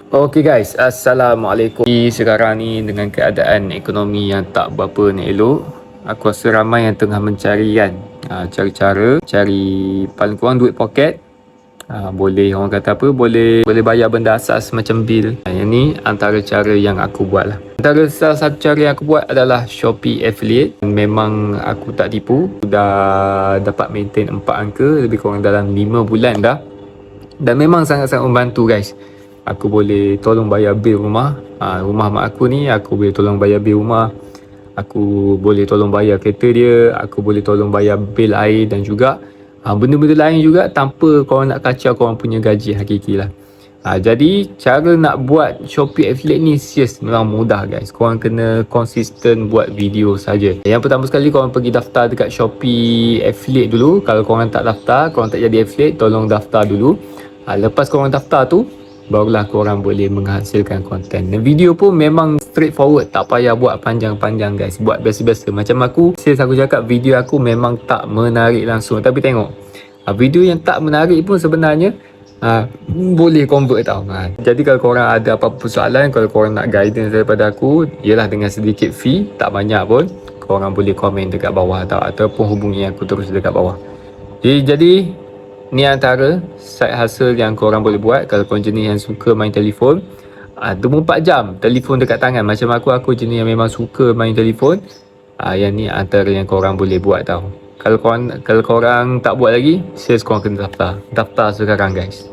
Okey guys, Assalamualaikum. Sekarang ni dengan keadaan ekonomi yang tak berapa nak elok, aku rasa ramai yang tengah mencari kan, cari cara, cari paling kurang duit poket. Boleh orang kata apa, boleh bayar benda asas macam bil. Yang ni antara cara yang aku buat lah. Antara salah satu cara yang aku buat adalah Shopee Affiliate. Memang aku tak tipu, dah dapat maintain 4 angka lebih kurang dalam 5 bulan dah. Dan memang sangat-sangat membantu guys. Aku boleh tolong bayar bil rumah. Rumah mak aku ni, aku boleh tolong bayar bil rumah. Aku boleh tolong bayar kereta dia. Aku boleh tolong bayar bil air dan juga benda-benda lain juga tanpa korang nak kacau korang punya gaji hakiki lah. Jadi cara nak buat Shopee Affiliate ni serius memang mudah guys. Korang kena konsisten buat video saja. Yang pertama sekali korang pergi daftar dekat Shopee Affiliate dulu. Kalau korang tak daftar, korang tak jadi affiliate, tolong daftar dulu. Lepas korang daftar tu, barulah korang boleh menghasilkan konten. Dan video pun memang straightforward, tak payah buat panjang-panjang guys. Buat biasa-biasa. Macam aku, serius aku cakap video aku memang tak menarik langsung. Tapi tengok, video yang tak menarik pun sebenarnya boleh convert tau. Jadi kalau korang ada apa-apa soalan, kalau korang nak guidance daripada aku, ialah dengan sedikit fee, tak banyak pun, korang boleh komen dekat bawah tau, ataupun hubungi aku terus dekat bawah. Jadi ni antara side hustle yang korang boleh buat kalau korang jenis yang suka main telefon. 24 jam telefon dekat tangan. Macam aku jenis yang memang suka main telefon. Yang ni antara yang korang boleh buat tau. Kalau korang tak buat lagi, serius korang kena daftar sekarang guys.